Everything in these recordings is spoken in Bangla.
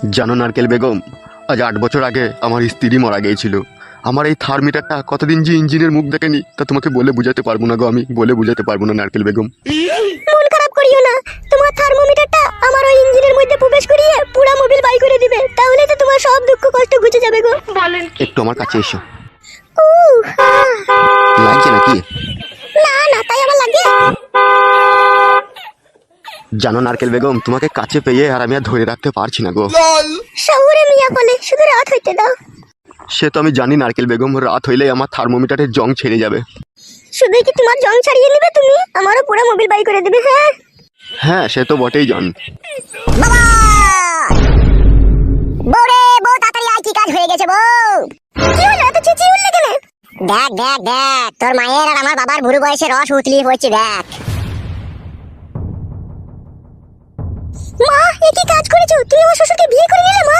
জানো নারকেল বেগম, আজ 8 বছর আগে আমার স্ত্রী মারা গিয়েছিল। আমার এই থার্মিটারটা কতদিন যে ইঞ্জিনের মুখ দেখেনি তা তোমাকে বলে বুঝাতে পারবো না গো, আমি বলে বুঝাতে পারবো না নারকেল বেগম। মন খারাপ করিও না, তোমার থার্মোমিটারটা আমার ওই ইঞ্জিনের মধ্যে প্রবেশ করিয়ে পুরো মোবিল বাই করে দিবে, তাহলে তো তোমার সব দুঃখ কষ্ট ঘুচে যাবে গো। বলেন একটু আমার কাছে এসো। হ্যাঁ। লাগছে নাকি? না না, তাই আমার লাগে। জানো নারকেল বেগম, তোমাকে কাছে পেয়ে আর আমি আর ধরে রাখতে পারছি না গো। শহুরে মিয়া বলে শুধু রাত হইতে দাও। সে তো আমি জানি নারকেল বেগম, রাত হইলেই আমার থার্মোমিটারের জং ছেড়ে যাবে। শুধু কি তোমার জং ছাড়িয়ে নিবে তুমি, আমারও পুরো মোবিল বাই করে দিবে। হ্যাঁ হ্যাঁ, সে তো বটেই জান। বাবা বউরে, বউ তাড়াতাড়ি আয়, কি কাজ হয়ে গেছে বউ? কি হলো, এত চেঁচিয়ে উঠলে কেন? দেখ দেখ দেখ, তোর মায়ের আর আমার বাবার বুড়ো বয়সে রস উতলি হচ্ছে, দেখ। মা, এ কি কাজ করেছো তুমি? আমার শ্বশুরকে বিয়ে করে নিলে মা।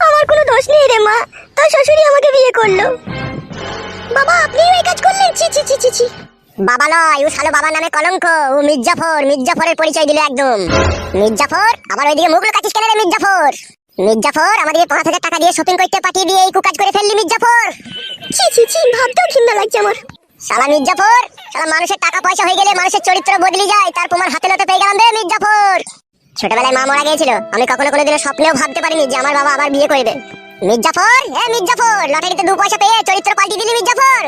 আমার কোনো দোষ নেই রে মা, তোর শ্বশুরই আমাকে বিয়ে করলো। বাবা, আপনিও এই কাজ করলেন? ছি ছি ছি ছি ছি। বাবা নয়, ও শালো বাবার নামে কলঙ্ক। ও মির্জাফর, মির্জাফরের পরিচয় দিল একদম। মির্জাফর, আবার ওইদিকে মুখ লুকাচ্ছিস কেন রে মির্জাফর? মির্জাফর, আমাদের 5,000 টাকা দিয়ে শপিং করতে পাঠিয়ে দিয়ে এই কাজ করে ফেললি মির্জাফর। ছি ছি ছি, ভাবতেও ঘৃণা লাগছে আমার। শালা মির্জাফর, শালা মানুষের টাকা পয়সা হয়ে গেলে মানুষের চরিত্র বদলে যায়, তার প্রমাণ হাতে নাতে পেয়ে গেলাম রে মির্জাফর। ছোটবেলায় মা মারা গিয়েছিল, আমি কখনো কোনোদিনও স্বপ্নেও ভাবতে পারিনি যে আমার বাবা আবার বিয়ে করবে। মির্জাফর, মির্জাফর, লটারিতে 2 পয়সা পেয়ে চরিত্র পাল্টিয়ে দিলি মির্জাফর।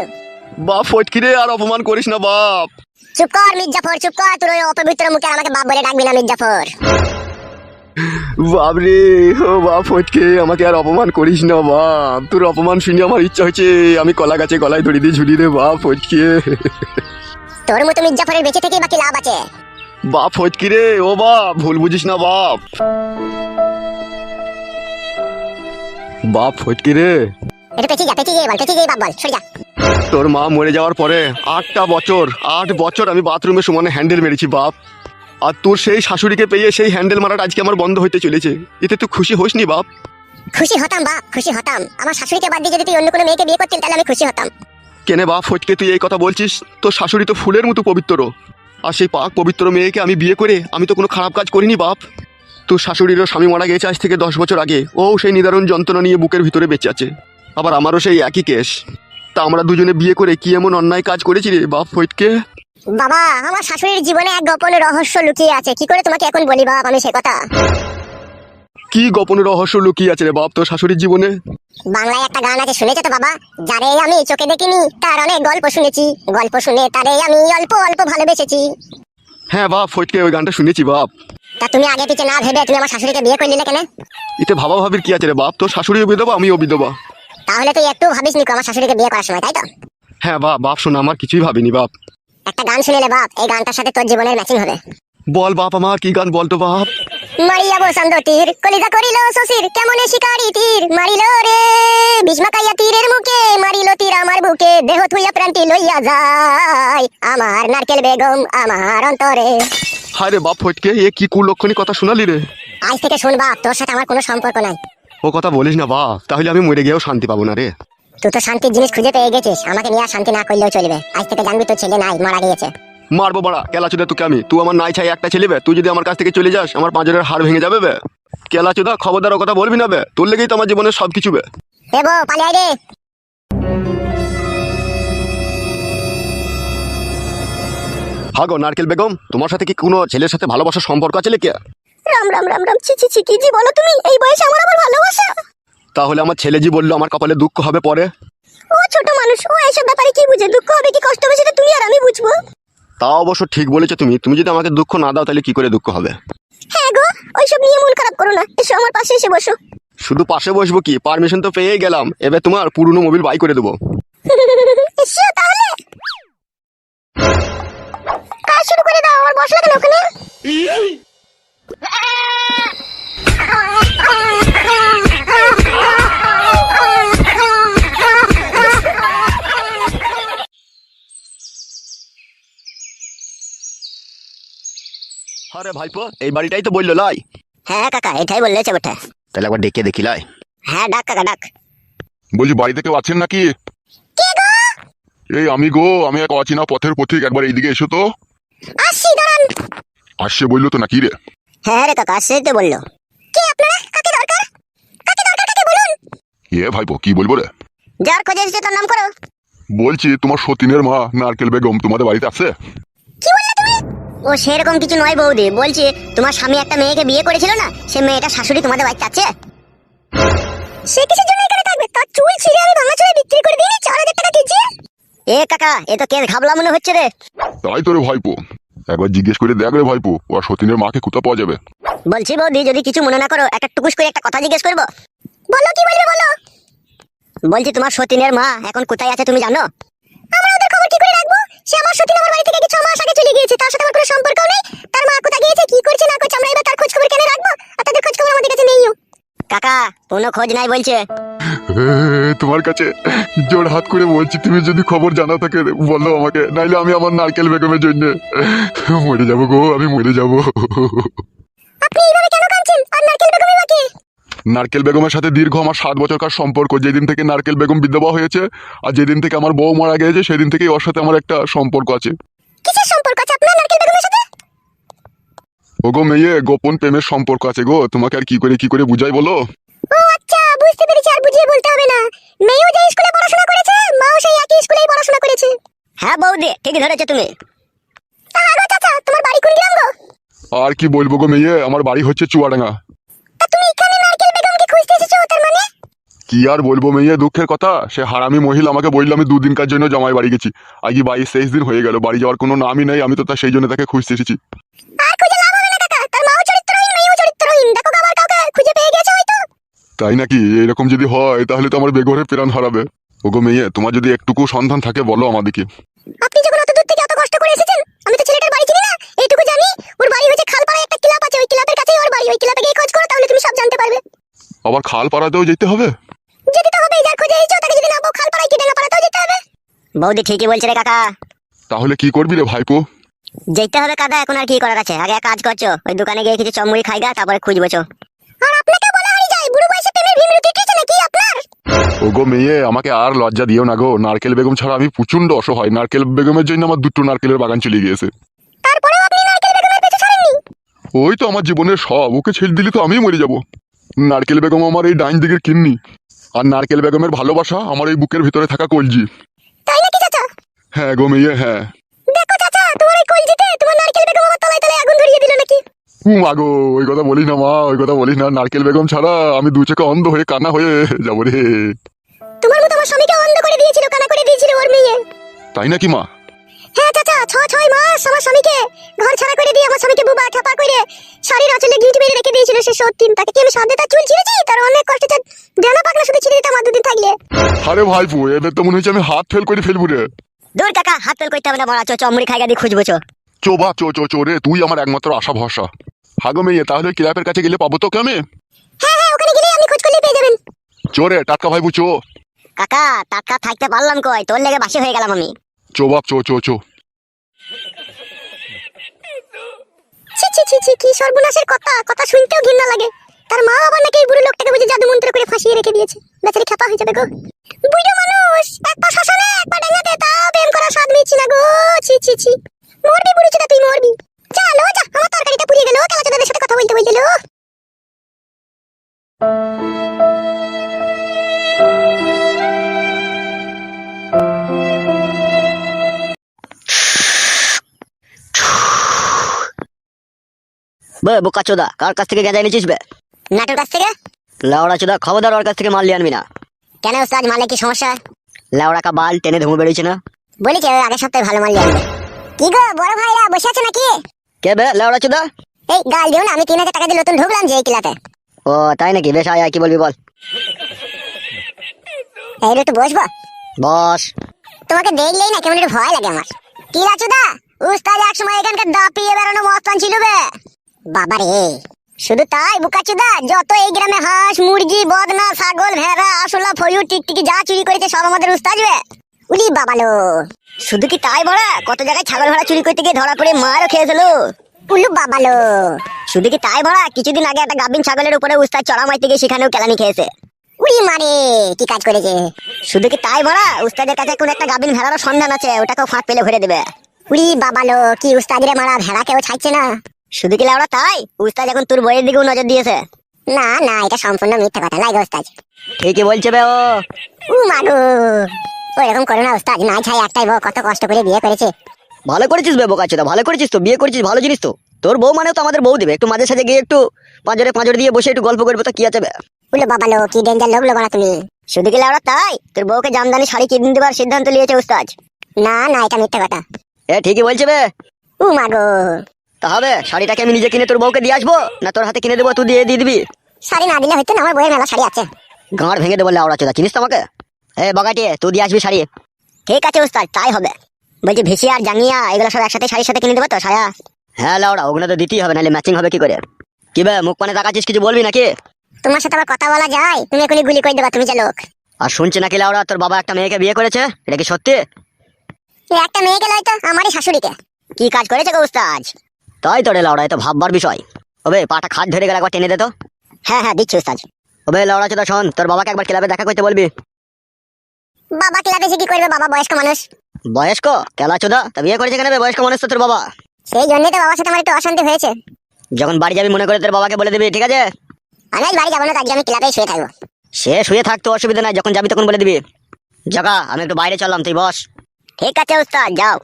বাপ ফটকি রে, আর অপমান করিস না বাপ। চুপ কর মির্জাফর, চুপ কর, তোর ওই অপবিত্র মুখে আমাকে বাপ বলে ডাকবি না মির্জাফর। বাপ রে, ও বাপ ফটকে, আমাকে আর অপমান করিস না বাপ। তোর অপমান শুনে আমার ইচ্ছা হচ্ছে আমি কলা গাছে গলায় ধরে দিয়ে ঝুলি রে বাপ ফটকে। তোর মতো মির্জাফরের বেঁচে থেকে বাকি লাভ আছে? বাপ ফটকি রে, ও বাপ ভুল বুঝিস না বাপ। বাপ ফটকি রে, এটা পেঁচিয়ে যা, পেঁচিয়ে বল, পেঁচিয়ে বাপ বল, সরে যা। তোর মা মরে যাওয়ার পরে 8 বছর আমি বাথরুমে সমানে হ্যান্ডেল মেরেছি বাপ। আর তোর সেই শাশুড়িকে পেয়ে সেই হ্যান্ডেল মারাটা আজকে আমার বন্ধ হইতে চলেছে। এতে তুই খুশি হোস নি বাপ? খুশি হতাম বাপ, খুশি হতাম। আমার শাশুড়িকে বাদ দিয়ে যদি তুই অন্য কোনো মেয়েকে বিয়ে করতিস তাহলে আমি খুশি হতাম। কেনে বাপ ফটকে তুই এই কথা বলছিস? তোর শাশুড়ি তো ফুলের মতো পবিত্র, আর সেই পাক পবিত্র মেয়েকে আমি বিয়ে করে আমি তো কোনো খারাপ কাজ করিনি বাপ। তোর শাশুড়িরও স্বামী মারা গেছে আজ থেকে 10 বছর আগে, ও সেই নিদারুণ যন্ত্রণা নিয়ে বুকের ভিতরে বেঁচে আছে। আবার আমারও সেই একই কেস। তা আমরা দুজনে বিয়ে করে কি এমন অন্যায় কাজ করেছি রে বাপ ফটকে? বাবা, আমার শাশুড়ির জীবনে এক গোপন রহস্য লুকিয়ে আছে, কি করে তোমাকে এখন বলি বাপ আমি সে কথা। কি গোপন রহস্য লুকিয়ে আছে রে বাপ তোর শাশুড়ির জীবনে? বাংলায় একটা গান আছে, শুনেছো তো বাবা? যারে আমি চোখে দেখিনি তার অনেক গল্প শুনেছি, গল্প শুনে তারে আমি অল্প অল্প ভালোবেসেছি। হ্যাঁ বাপ ফটকে, ওই গানটা শুনেছি বাপ। তা তুমি আগে পিছে না ভেবে তুমি আমার শাশুড়িকে বিয়ে করে নিলে কেন? এতে ভাবা ভাবির কি আছে রে বাপ? তোর শাশুড়িও বিধবা, আমিও বিধবা। তাহলে তুই একটু ভাবিস নি আমার শাশুড়িকে বিয়ে করার সময়, তাই তো? হ্যাঁ বাপ, বাপ শোনা, আমার কিছুই ভাবিনি বাপ। একটা গান শুনেলে বাপ, এই গানটার সাথে তোর জীবনের ম্যাচিং হবে। বল বাপ, আমার কি গান বলতো বাপ? মারিয়া বসন্ত তীর কলিজা করিল শশীর, কেমনে শিকারি তীর মারিল রে, ভীষ্মাকাইয়া তীরের মুখে মারিল তীর আমার বুকে, দেহ থুইয়া প্রান্তি লইয়া যায় আমার নারকেল বেগম আমার অন্তরে। হায় রে বাপ ফটকে, এ কি কুলক্ষণী কথা শোনালি রে? আজ থেকে শোন বাপ, তোর সাথে আমার কোনো সম্পর্ক নাই। ও কথা বলিস না বাপ, তাহলে আমি মরে গিয়েও শান্তি পাবো না রে। তুই তো শান্তির জিনিস খুঁজে পেয়ে গেছিস, আমাকে নিয়ে আর শান্তি না করলেও চলবে। আজ থেকে জানবি তোর ছেলে নাই, মারা গিয়েছে। মারবো বাড়া কেলাচোদা তোকে আমি। তুই আমার নাই ছাই একটা ছেলে বে, তুই যদি আমার কাছ থেকে চলে যাস আমার পাঁজরের হাড় ভেঙে যাবে বে। কেলাচোদা খবরদার ও কথা বলবি না বে, তোর লেগেই তো আমার জীবনের সবকিছু বে। এ বউ, পালিয়ে আয় রে। হাগো নারকেল বেগম, তোমার সাথে কি কোনো ছেলের সাথে ভালোবাসার সম্পর্ক আছে লেকে? রাম রাম রাম রাম, ছি ছি ছি, কি জি বলো তুমি? এই বয়সে আমার আবার ভালোবাসা? তাহলে আমার ছেলে জি বললো আমার কপালে দুঃখ হবে পরে। ও ছোট মানুষ, ও এইসব ব্যাপারে কি বুঝে? দুঃখ হবে কি কষ্ট হবে সেটা তুমি আর আমি বুঝবো। তা অবশ্য ঠিক বলেছো তুমি। তুমি যদি আমাকে দুঃখ না দাও তাহলে কি করে দুঃখ হবে? হ্যাঁ গো, ওইসব নিয়ে মন খারাপ করো না, এসো আমার পাশে এসে বসো। শুধু পাশে বসবো কি, পারমিশন তো পেয়ে গেলাম, এবার তোমার পুরনো মোবিল বাই করে দেবো। এসো তাহলে, কাজ শুরু করে দাও। আমার বসলে কেন ওখানে? আরে ভাইপো, এই বাড়িটাই তো বললো লাই। হ্যাঁ কাকা, এটাই বললেছে বটে। তাহলে একবার ডেকে দেখি লাই। হ্যাঁ ডাক কাকা ডাক। বলছি বাড়িতে কেউ আছেন নাকি? কে গো? এই আমি গো, আমি এক অচেনা পথের পথিক, একবার এইদিকে এসো তো। আসছি, দাঁড়ান। আসছে বললো তো নাকি রে? হ্যাঁ রে কাকা, আসছে তো বললো। কে আপনারা? কাকে দরকার? ভাইপো কি বলবো রে? যার খোঁজে এসেছে তার নাম করো। বলছি তোমার সতীনের মা নারকেল বেগম তোমাদের বাড়িতে আছে? কি বললে তুমি? ও সেরকম কিছু নয় বৌদি, বলছি তোমার স্বামী একটা মেয়েকে বিয়ে করেছিল না, সে মেয়েটা শাশুড়ি তোমাদের বাড়িতে আছে। সে কিসের জন্য এখানে থাকবে? তার চুল ছিঁড়ে আমি ভাঙাচোরা বিক্রি করে দিই 4000 টাকা কেজি। এ কাকা, এ তো কেস ঘাবলা মনে হচ্ছে রে। তাই তো রে ভাইপো, একবার জিজ্ঞেস করে দেখ রে ভাইপো, ও সতীনের মাকে কোথা পাওয়া যাবে? বলছি বৌদি, যদি কিছু মনে না করো একটা টুকুস করে একটা কথা জিজ্ঞেস করবো। বলো, কি বলবে বলো। বলছি তোমার সতীনের মা এখন কোথায় আছে তুমি জানো? আমরা ওদের খবর কি করে রাখবো? সে আমার সতীন আমার বাড়ি থেকে 6 মাস আগে চলে গিয়েছে, তার সাথে আমার কোনো সম্পর্ক নেই। তার মা কোথায় গিয়েছে, কি করছে না করছে, আমরা এবার তার খোঁজ খবর কেন রাখবো? আর তাদের খোঁজ খবর আমাদের কাছে নেইও। কাকা, কোনো খোঁজ নাই বলছে। তোমার কাছে জোর হাত করে বলছি, তুমি যদি খবর জানা থাকে বলো আমাকে, নাইলে আমি আমার নারকেল বেগমের জন্য মরে যাবো গো, আমি মরে যাবো। আপনি এইভাবে কেন কাঁদছেন? আর নারকেল বেগমের বাকি? নারকেল বেগমের সাথে দীর্ঘ আমার 7 বছরকার সম্পর্ক। যেদিন থেকে নারকেল বেগম বিধবা হয়েছে আর যেদিন থেকে আমার বউ মারা গেছে, সেদিন থেকেই ওর সাথে আমার একটা সম্পর্ক আছে। কিসের সম্পর্ক আছে আপনার নারকেল বেগমের সাথে? ও গো মেয়ে, গোপন প্রেমের সম্পর্ক আছে গো। তোমাকে আর কি করে বুঝাই বলো? ও আচ্ছা, বুঝতে পেরেছি, আর বুঝিয়ে বলতে হবে না। মেয়েও যে স্কুলে পড়াশোনা করেছে, মাও সেই একই স্কুলেই পড়াশোনা করেছে। হ্যাঁ বৌদি, ঠিকই ধরেছো তুমি। তাহলে চাচা, তোমার বাড়ি কোন গ্রাম গো? আর কি বলবো গো মেয়ে, আমার বাড়ি হচ্ছে চুয়াডাঙ্গা। তা তুমি এখানে নারকেল বেগমকে খুঁজতে এসেছো, তার মানে? কি আর বলবো মেয়ে, দুঃখের কথা, সে হারামি মহিলা আমাকে বললো আমি 2 দিনকার জন্য জামাই বাড়ি গেছি। আজকে 22-23 দিন হয়ে গেল, বাড়ি যাওয়ার কোনো নামই নেই। আমি তো সেই জন্য তাকে খুঁজতে এসেছি। আর খুঁজে লাভ হবে না কাকা, তার মাও চরিত্রহীন, মেয়েও চরিত্রহীন। দেখো আবার কাউকে খুঁজে পেয়ে গেছে হয়তো। তাই নাকি? এরকম যদি হয় তাহলে তো আমার বেঘরে প্রাণ হারাবে। ওগো মেয়ে, তোমার যদি একটুকু সন্ধান থাকে বলো আমাদেরকে। আপনি যখন অত দূর থেকে অত কষ্ট করে এসেছেন, আমি তো ছেলেটার বাড়ি চিনি না, এইটুকু জানি ওর বাড়ি হচ্ছে খালপাড়ায় একটা ক্লাব আছে, ওই ক্লাবের কাছেই ওর বাড়ি। ওই ক্লাবে গিয়ে খোঁজ করো, তাহলে তুমি সব জানতে পারবে। আবার খাল পাড়াতেও যেতে হবে? যেতে তো হবে, যার খোঁজে এসেছো তাকে যদি না পাও, খালপাড়ায় কি ডেঙ্গাপাড়াতেও যেতে হবে। বৌদি ঠিকই বলছে রে কাকা। তাহলে কি করবি রে ভাইপো? যেতে হবে কাদা, এখন আর কি করার আছে। আগে এক কাজ করছো, ওই দোকানে গিয়ে কিছু চমড়ি খাইগা, তারপরে খুঁজবো চো। আর আপনাকে বলা হয়ে যায়, বুড়ো বয়সে প্রেমের ভীমরতি উঠেছে নাকি আপনার? ওগো মেয়ে, আমাকে আর লজ্জা দিও না গো। নারকেল বেগম ছাড়া আমি প্রচন্ড অসহায়। নারকেল বেগমের জন্য আমার 2টো নারকেলের বাগান চলে গিয়েছে। তারপরেও আপনি নারকেল বেগমের পেছনে ছাড়েননি? ওই তো আমার জীবনের সব, ওকে ছেড়ে দিলে তো আমি মরে যাব। নারকেল বেগম আমার এই ডাইন দিকের কিন্নি, আর নারকেল বেগমের ভালোবাসা আমার এই বুকের ভিতরে থাকা কলজি। তাই নাকি চাচা? হ্যাঁ গো মেয়ে, হ্যাঁ। দেখো চাচা, তোমার ওই কলজিতে তোমার নারকেল বেগম আমার তলায় তলায় আগুন ধরিয়ে দিল নাকি? মাগো, ওই কথা বলিস না মা, ওই কথা বলিস না। নারকেল বেগম ছাড়া আমি 2 চোখে অন্ধ হয়ে কানা হয়ে যাবো রে। তোমার মতো আমার স্বামীকে অন্ধ করে দিয়েছিল, কানা করে দিয়েছিল ওর মেয়ে। তাই নাকি মা? হ্যাঁ চাচা, 6 মাস আমার স্বামীকে ঘর ছাড়া করে দিয়ে, আমার স্বামীকে বুবা ঠাপা করে শাড়ির আঁচলে গিট মেরে রেখে দিয়েছিল সে সতীন। তাকে কি আমি সাধ্যে তার চুল ছিঁড়েছি? তার অনেক কষ্টে তার ডানা পাকনা শুধু ছিঁড়ে দিতাম আর 2 দিন থাকলে। আরে ভাইপো, এবার তো মনে হচ্ছে আমি হাত ফেল করে ফেলবো রে। দূর কাকা, হাত ফেল করতে হবে না, মারা চো, চমড়ি খাইগা দিয়ে খুঁজবো চো। চো বাপ, চো রে, তুই আমার একমাত্র আশা ভরসা। হাগো মেয়ে, তাহলে ক্লাবের কাছে গেলে পাবো তোকে আমি? হ্যাঁ হ্যাঁ, ওখানে গেলে আপনি খোঁজ করলে পেয়ে যাবেন। চো রে টাটকা ভাইপো, চো। কাকা, টাটকা থাকতে পারলাম কই, তোর লেগে বাসি হয়ে গেলাম আমি। চো বাপ, চো। ছি ছি ছি ছি, কি সর্বনাশের কথা, কথা শুনতেও ঘৃণা লাগে। তার মা আবার নাকি এই বুড়ো লোকটাকে বুঝে জাদু মন্ত্র করে ফাঁসিয়ে রেখে দিয়েছে। বেচারি খেপা হয়ে যাবে গো। বুড়ো মানুষ, এক পা শ্মশানে এক পা ডাঙাতে, তাও প্রেম করার স্বাদ মিটছে না গো। ছি ছি ছি, মরবি বুড়ো চোদা, তুই মরবি। চলো যা, আমার তরকারিটা পুড়িয়ে গেল খেলা চোদাদের সাথে কথা বলতে বলতে। বে বোকা চোদা, কার কাছ থেকে গেঁজা এনেছিস বে? নাটোর কাছ থেকে। লাউড়া চোদা, খবরদার ওর কাছ থেকে মাল নিয়ে আনবি না। কেন ওস্তাদ, মালে কি সমস্যা? লাউড়া কা বাল টেনে ধুমে বেরিয়েছে না? বলেছে আগের সপ্তাহে ভালো মাল নিয়ে আনবে। কি গো বড় ভাইরা, বসে আছো নাকি? কে বে লাউড়া চোদা? এই গাল দিও না, আমি 3000 টাকা দিয়ে নতুন ঢুকলাম যে এই কিলাতে। ও তাই নাকি? বেশ আয়, কি বলবি বল। এই একটু বসবো? বস। তোমাকে দেখলেই না কেমন একটু ভয় লাগে আমার। কি রাচুদা, উস্তাদ এক সময় এখানকার দাপিয়ে বেড়ানো মস্তান ছিল বে। বাবা রে, শুধু তাই বুকাচুদা, যত এই গ্রামে হাঁস মুরগি বদনা ছাগল ভেড়া আসলা ফয়ু টিকটিকি যা চুরি করেছে সব আমাদের উস্তাদ বে। উলি বাবালো, শুধু কি তাই বড়া, কত জায়গায় ছাগল ভেড়া চুরি করতে গিয়ে ধরা পড়ে মারও খেয়েছিল। উলু বাবালো, শুধু কি তাই বড়া, কিছুদিন আগে একটা গাভিন ছাগলের উপরে উস্তাদ চড়া মারতে গিয়ে সেখানেও কেলানি খেয়েছে। উড়ি মারে, কি কাজ করেছে। শুধু কি তাই বড়া, উস্তাদের কাছে কোন একটা গাভিন ভেড়ারও সন্ধান আছে, ওটাকেও ফাঁক পেলে ভরে দেবে। উড়ি বাবালো, কি উস্তাদের মারা ভেড়া কেউ ছাইছে না। শুধু কি লাউড়া তাই, উস্তাদ এখন তোর বইয়ের দিকেও নজর দিয়েছে। না না, এটা সম্পূর্ণ মিথ্যা কথা, লাই গো ওস্তাদ। ঠিকই বলছে বে ও। মাগো, ওইরকম করো না ওস্তাদ, না ছাই একটাই বউ, কত কষ্ট করে বিয়ে করেছে। ভালো করেছিস বে বোকাচোদা, ভালো করেছিস তো, বিয়ে করেছিস, ভালো জিনিস তো। তোর বউ মানেও তো আমাদের বউ দিবে, একটু মাঝে সাঝে গিয়ে একটু পাঁজরে দিয়ে বসে একটু গল্প করবে তো কি আছে বে। উলো বাবালো, কি ডেঞ্জার লোক লোবানা তুমি। শুধু কি লেওড়া তাই, তোর বউকে জামদানি শাড়ি কিনে দেবার সিদ্ধান্ত নিয়েছে উস্তাদ। না না, এটা মিথ্যা কথা। ঠিকই বলছে বে। মাগো, তা হবে, শাড়িটাকে আমি নিজে কিনে তোর বউকে দিয়ে আসবো, না তোর হাতে কিনে দেবো, তুই দিয়ে দিবি? শাড়ি না দিলে হয়তো না, আমার বইয়ের মেলা শাড়ি আছে। গাঁড় ভেঙে দেবো লেওড়া চোদা, চিনিস তো আমাকে? বগাটি, তুই দিয়ে আসবি শাড়ি। ঠিক আছে উস্তাদ, তাই হবে। বলছি ভিসি আর জাঙ্গিয়া এগুলো সব একসাথে শাড়ির সাথে কিনে দেবো তো সায়া? হ্যাঁ লেওড়া, ওগুলো তো দিতেই হবে, নাহলে ম্যাচিং হবে কি করে? কি বে, মুখ পানে তাকাচ্ছিস, কিছু বলবি নাকি? তোমার সাথে আবার কথা বলা যায়? তুমি এখনই গুলি করে দেবা, তুমি যে লোক। আর শুনছি নাকি লেওড়া তোর বাবা একটা মেয়েকে বিয়ে করেছে, এটা কি সত্যি? একটা মেয়েকে লয়তো আমারই শাশুড়িকে। কি কাজ করেছে গো উস্তাদ? তাই তো রে লেওড়া, এ তো ভাববার বিষয়। ওবে পাটা খাট ধরে গেলে একবার টেনে দে তো। হ্যাঁ হ্যাঁ, দিচ্ছি ওস্তাদ। ওবে লেওড়া চোদা শোন, তোর বাবাকে একবার ক্লাবে দেখা করতে বলবি। বাবা ক্লাবে এসে কি করবে, বাবা বয়স্ক মানুষ। বয়স্ক কেলা চোদা, তা বিয়ে করেছে কেন বে, বয়স্ক মানুষ তো তোর বাবা। সেই জন্যই তো বাবার সাথে আমার একটু অশান্তি হয়েছে। যখন বাড়ি যাবি মনে করে তোর বাবাকে বলে দিবি, ঠিক আছে? আমি আজ বাড়ি যাবো না, আজকে আমি ক্লাবেই শুয়ে থাকবো। সে শুয়ে থাকতো অসুবিধা নাই, যখন যাবি তখন বলে দিবি। জগা, আমি একটু বাইরে চললাম, তুই বস। ঠিক আছে উস্তাদ, যাও।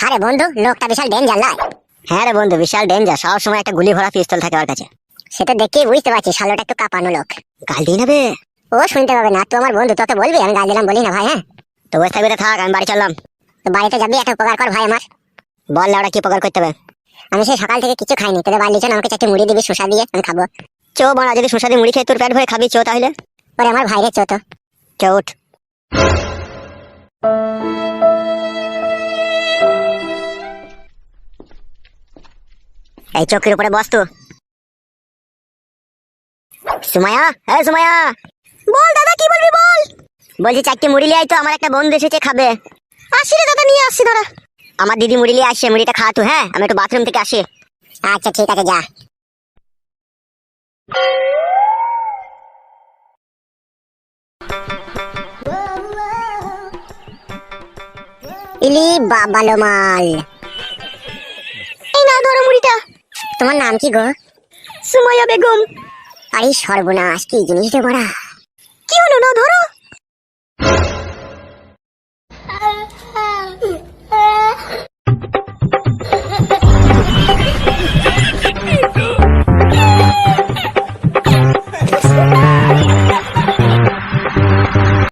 আরে বন্ধু, লোকটা বিশাল ডেঞ্জার লাই। হ্যাঁ রে বন্ধু, বিশাল ডেঞ্জার, সব সময় একটা গুলি ভরা পিস্তল থাকে ওর কাছে। সেটা দেখেই বুঝতে পারছি, শালোটা একটু কাঁপানো লোক। গাল দিই না বে। ও শুনতে পাবে না, তুই আমার বন্ধু, তোকে বলবি আমি গাল দিলাম বলি না ভাই। হ্যাঁ, তো বসে থাকবি তো থাক, আমি বাড়ি চললাম। তো বাড়িতে যাবি, একটা উপকার কর ভাই আমার। বল লেওড়া, কি প্রকার করতে হবে? আমি সেই সকাল থেকে কিছু খাইনি, তোদের বাড়ি চল, আমাকে চারটে মুড়ি দিবি শসা দিয়ে, আমি খাবো। চো বাড়া, যদি সুস্বাদু মুড়ি খেয়ে তোর পেট ভরে খাবি, চো তাহলে। ওরে আমার ভাইরে চো তো। চো উঠ। এই চৌকির উপরে বস তো। সুমায়া, হ্যাঁ সুমায়া। বল দাদা, কি বলবি বল। বলছি চারটে মুড়ি লিয়ে আয় তো, আমার একটা বন্ধু এসেছে, খাবে। আসি রে দাদা, নিয়ে আসছি দাঁড়া। আমার দিদি মুড়ি লিয়ে আসছে, মুড়িটা খা তুই। হ্যাঁ, আমি একটু বাথরুম থেকে আসি। আচ্ছা ঠিক আছে, যা। ইলি বাবালো মাল। এই না, ধরো মুড়িটা। তোমার নাম কি গো? সুমাইয়া বেগম। আরে সর্বনাশ, কি জিনিস রে বড়া। কি হলো, না ধরো।